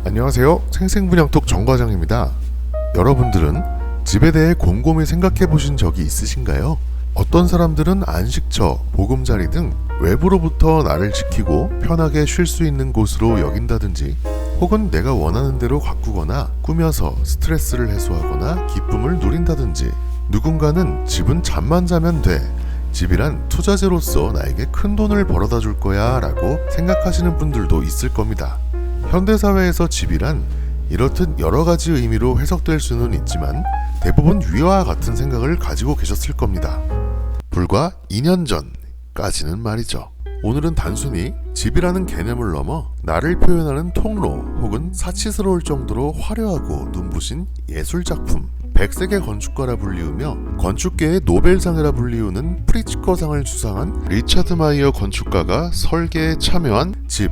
안녕하세요. 생생분양톡 정과장입니다. 여러분들은 집에 대해 곰곰이 생각해 보신 적이 있으신가요? 어떤 사람들은 안식처, 보금자리 등 외부로부터 나를 지키고 편하게 쉴 수 있는 곳으로 여긴다든지, 혹은 내가 원하는 대로 가꾸거나 꾸며서 스트레스를 해소하거나 기쁨을 누린다든지, 누군가는 집은 잠만 자면 돼, 집이란 투자재로서 나에게 큰 돈을 벌어다 줄 거야 라고 생각하시는 분들도 있을 겁니다. 현대사회에서 집이란 이렇듯 여러가지 의미로 해석될 수는 있지만 대부분 위와 같은 생각을 가지고 계셨을 겁니다. 불과 2년 전까지는 말이죠. 오늘은 단순히 집이라는 개념을 넘어 나를 표현하는 통로 혹은 사치스러울 정도로 화려하고 눈부신 예술작품, 백세계 건축가라 불리우며 건축계의 노벨상이라 불리우는 프리츠커상을 수상한 리차드 마이어 건축가가 설계에 참여한 집,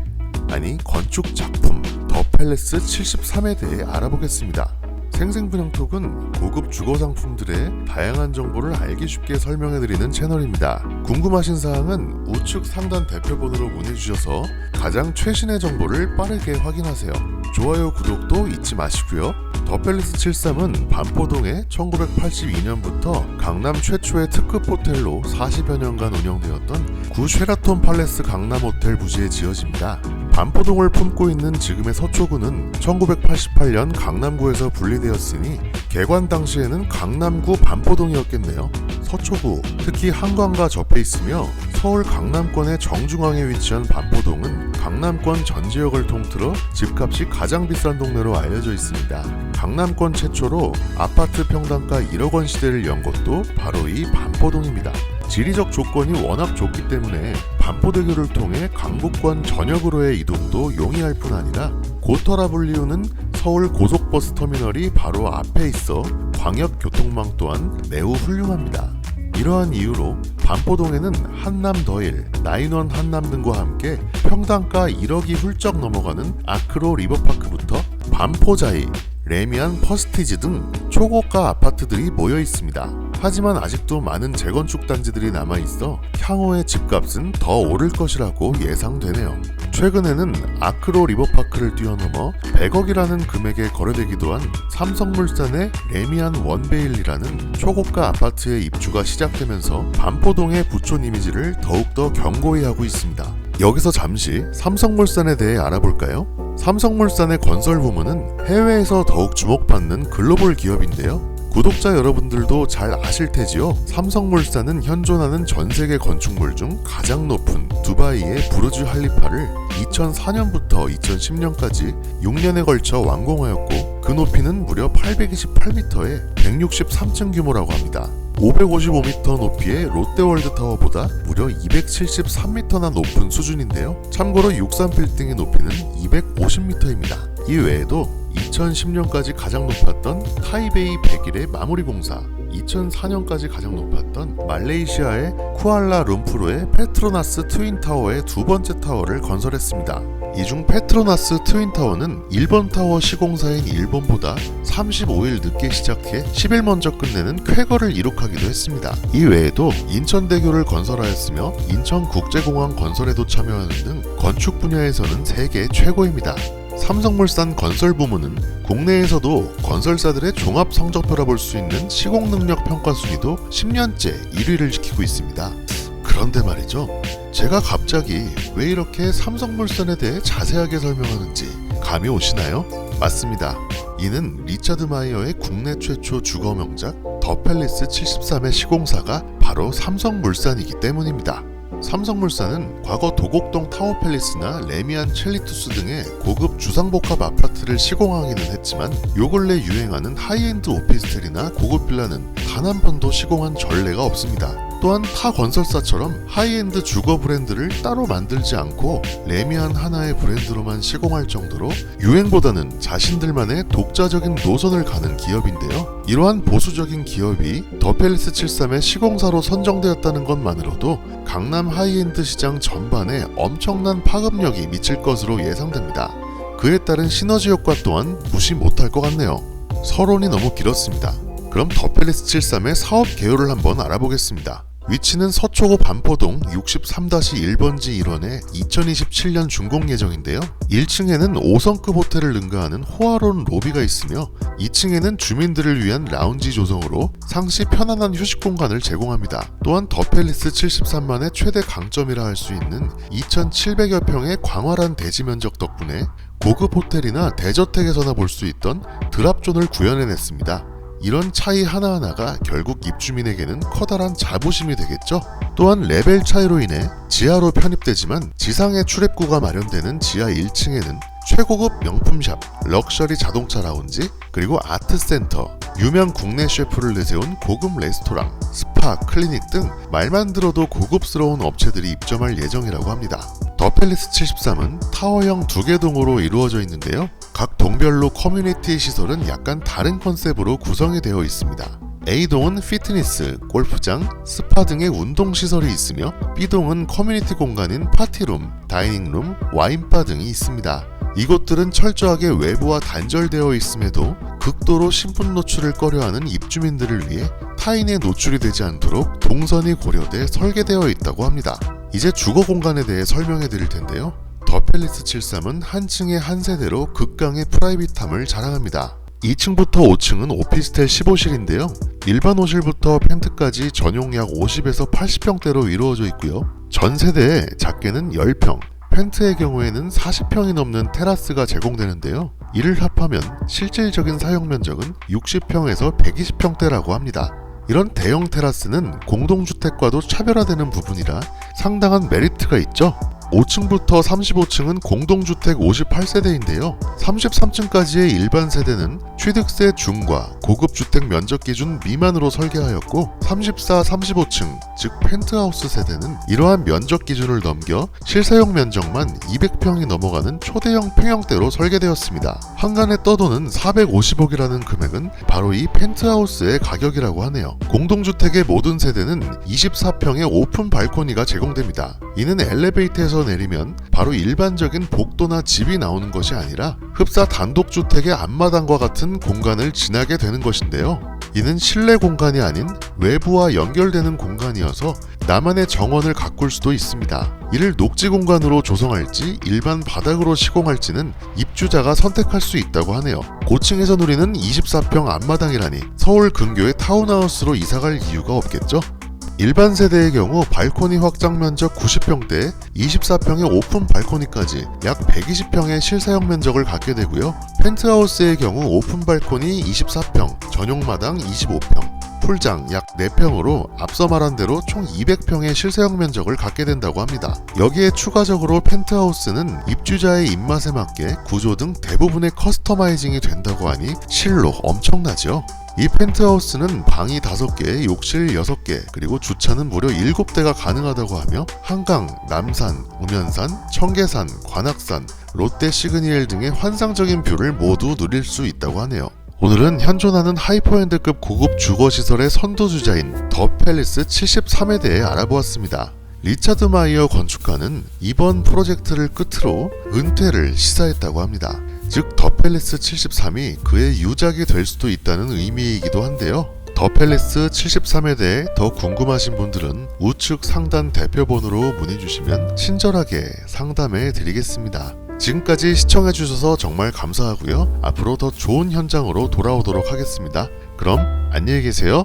아니 건축 작품 더 팰리스 73에 대해 알아보겠습니다. 생생분양톡은 고급 주거상품들의 다양한 정보를 알기 쉽게 설명해드리는 채널입니다. 궁금하신 사항은 우측 상단 대표번호로 문의주셔서 가장 최신의 정보를 빠르게 확인하세요. 좋아요, 구독도 잊지 마시고요. 더 팰리스 73은 반포동에 1982년부터 강남 최초의 특급 호텔로 40여 년간 운영되었던 구 쉐라톤 팔레스 강남 호텔 부지에 지어집니다. 반포동을 품고 있는 지금의 서초구는 1988년 강남구에서 분리되었으니 개관 당시에는 강남구 반포동이었겠네요. 서초구, 특히 한강과 접해 있으며 서울 강남권의 정중앙에 위치한 반포동은 강남권 전 지역을 통틀어 집값이 가장 비싼 동네로 알려져 있습니다. 강남권 최초로 아파트 평당가 1억 원 시대를 연 것도 바로 이 반포동입니다. 지리적 조건이 워낙 좋기 때문에 반포대교를 통해 강북권 전역으로의 이동도 용이할 뿐 아니라 고터라 불리우는 서울 고속버스 터미널이 바로 앞에 있어 광역교통망 또한 매우 훌륭합니다. 이러한 이유로 반포동에는 한남더일, 나인원 한남 등과 함께 평당가 1억이 훌쩍 넘어가는 아크로 리버파크부터 반포자이, 레미안 퍼스티지 등 초고가 아파트들이 모여 있습니다. 하지만 아직도 많은 재건축 단지들이 남아있어 향후의 집값은 더 오를 것이라고 예상되네요. 최근에는 아크로 리버파크를 뛰어넘어 100억이라는 금액에 거래되기도 한 삼성물산의 레미안 원베일리라는 초고가 아파트의 입주가 시작되면서 반포동의 부촌 이미지를 더욱더 견고히 하고 있습니다. 여기서 잠시 삼성물산에 대해 알아볼까요? 삼성물산의 건설 부문은 해외에서 더욱 주목받는 글로벌 기업인데요. 구독자 여러분들도 잘 아실 테지요. 삼성물산은 현존하는 전세계 건축물 중 가장 높은 두바이의 부르즈 할리파를 2004년부터 2010년까지 6년에 걸쳐 완공하였고, 그 높이는 무려 828m에 163층 규모라고 합니다. 555m 높이의 롯데월드타워보다 무려 273m나 높은 수준인데요. 참고로 63빌딩의 높이는 250m입니다. 이 외에도 2010년까지 가장 높았던 타이베이 101의 마무리 공사, 2004년까지 가장 높았던 말레이시아의 쿠알라룸푸르의 페트로나스 트윈타워의 두 번째 타워를 건설했습니다. 이 중 페트로나스 트윈타워는 일본 타워 시공사인 일본보다 35일 늦게 시작해 10일 먼저 끝내는 쾌거를 이룩하기도 했습니다. 이 외에도 인천대교를 건설하였으며 인천국제공항 건설에도 참여하는 등 건축 분야에서는 세계 최고입니다. 삼성물산 건설 부문은 국내에서도 건설사들의 종합 성적표라 볼 수 있는 시공능력 평가 순위도 10년째 1위를 지키고 있습니다. 그런데 말이죠, 제가 갑자기 왜 이렇게 삼성물산에 대해 자세하게 설명하는지 감이 오시나요? 맞습니다. 이는 리차드 마이어의 국내 최초 주거 명작 더 팰리스 73의 시공사가 바로 삼성물산이기 때문입니다. 삼성물산은 과거 도곡동 타워팰리스나 레미안 첼리투스 등의 고급 주상복합 아파트를 시공하기는 했지만 요 근래 유행하는 하이엔드 오피스텔이나 고급 빌라는 단 한 번도 시공한 전례가 없습니다. 또한 타 건설사처럼 하이엔드 주거 브랜드를 따로 만들지 않고 레미안 하나의 브랜드로만 시공할 정도로 유행보다는 자신들만의 독자적인 노선을 가는 기업인데요. 이러한 보수적인 기업이 더 팰리스 73의 시공사로 선정되었다는 것만으로도 강남 하이엔드 시장 전반에 엄청난 파급력이 미칠 것으로 예상됩니다. 그에 따른 시너지 효과 또한 무시 못할 것 같네요. 서론이 너무 길었습니다. 그럼 더 팰리스 73의 사업 개요를 한번 알아보겠습니다. 위치는 서초구 반포동 63-1번지 일원에 2027년 준공 예정인데요. 1층에는 5성급 호텔을 능가하는 호화로운 로비가 있으며 2층에는 주민들을 위한 라운지 조성으로 상시 편안한 휴식 공간을 제공합니다. 또한 더 팰리스 73만의 최대 강점이라 할 수 있는 2,700여 평의 광활한 대지 면적 덕분에 고급 호텔이나 대저택에서나 볼 수 있던 드랍존을 구현해냈습니다. 이런 차이 하나하나가 결국 입주민에게는 커다란 자부심이 되겠죠. 또한 레벨 차이로 인해 지하로 편입되지만 지상에 출입구가 마련되는 지하 1층에는 최고급 명품샵, 럭셔리 자동차 라운지, 그리고 아트센터, 유명 국내 셰프를 내세운 고급 레스토랑, 스파, 클리닉 등 말만 들어도 고급스러운 업체들이 입점할 예정이라고 합니다. 더 팰리스 73은 타워형 2개 동으로 이루어져 있는데요. 각 동별로 커뮤니티 시설은 약간 다른 컨셉으로 구성이 되어 있습니다. A동은 피트니스, 골프장, 스파 등의 운동시설이 있으며 B동은 커뮤니티 공간인 파티룸, 다이닝룸, 와인바 등이 있습니다. 이곳들은 철저하게 외부와 단절되어 있음에도 극도로 신분 노출을 꺼려하는 입주민들을 위해 타인의 노출이 되지 않도록 동선이 고려돼 설계되어 있다고 합니다. 이제 주거 공간에 대해 설명해 드릴 텐데요. 더 팰리스 73은 한 층에 한 세대로 극강의 프라이빗함을 자랑합니다. 2층부터 5층은 오피스텔 15실인데요. 일반 호실부터 펜트까지 전용 약 50에서 80평대로 이루어져 있고요. 전 세대에 작게는 10평, 펜트의 경우에는 40평이 넘는 테라스가 제공되는데요. 이를 합하면 실질적인 사용 면적은 60평에서 120평대라고 합니다. 이런 대형 테라스는 공동주택과도 차별화되는 부분이라 상당한 메리트가 있죠. 5층부터 35층은 공동주택 58세대인데요. 33층까지의 일반 세대는 취득세 중과 고급주택 면적 기준 미만으로 설계하였고 34, 35층, 즉 펜트하우스 세대는 이러한 면적 기준을 넘겨 실사용 면적만 200평이 넘어가는 초대형 평형대로 설계되었습니다. 한간에 떠도는 450억이라는 금액은 바로 이 펜트하우스의 가격이라고 하네요. 공동주택의 모든 세대는 24평의 오픈 발코니가 제공됩니다. 이는 엘리베이터에서 내리면 바로 일반적인 복도나 집이 나오는 것이 아니라 흡사 단독주택의 앞마당과 같은 공간을 지나게 되는 것인데요. 이는 실내 공간이 아닌 외부와 연결되는 공간이어서 나만의 정원을 가꿀 수도 있습니다. 이를 녹지 공간으로 조성할지 일반 바닥으로 시공할지는 입주자가 선택할 수 있다고 하네요. 고층에서 누리는 24평 앞마당이라니 서울 근교의 타운하우스로 이사갈 이유가 없겠죠? 일반 세대의 경우 발코니 확장 면적 90평대에 24평의 오픈 발코니까지 약 120평의 실사용 면적을 갖게 되고요. 펜트하우스의 경우 오픈 발코니 24평, 전용 마당 25평, 풀장 약 4평으로 앞서 말한 대로 총 200평의 실사용 면적을 갖게 된다고 합니다. 여기에 추가적으로 펜트하우스는 입주자의 입맛에 맞게 구조 등 대부분의 커스터마이징이 된다고 하니 실로 엄청나죠. 이 펜트하우스는 방이 5개, 욕실 6개, 그리고 주차는 무려 7대가 가능하다고 하며 한강, 남산, 우면산, 청계산, 관악산, 롯데 시그니엘 등의 환상적인 뷰를 모두 누릴 수 있다고 하네요. 오늘은 현존하는 하이퍼엔드급 고급 주거시설의 선두주자인 더 팰리스 73에 대해 알아보았습니다. 리차드 마이어 건축가는 이번 프로젝트를 끝으로 은퇴를 시사했다고 합니다. 즉 더 팰리스 73이 그의 유작이 될 수도 있다는 의미이기도 한데요. 더 팰리스 73에 대해 더 궁금하신 분들은 우측 상단 대표번호로 문의주시면 친절하게 상담해 드리겠습니다. 지금까지 시청해주셔서 정말 감사하고요. 앞으로 더 좋은 현장으로 돌아오도록 하겠습니다. 그럼 안녕히 계세요.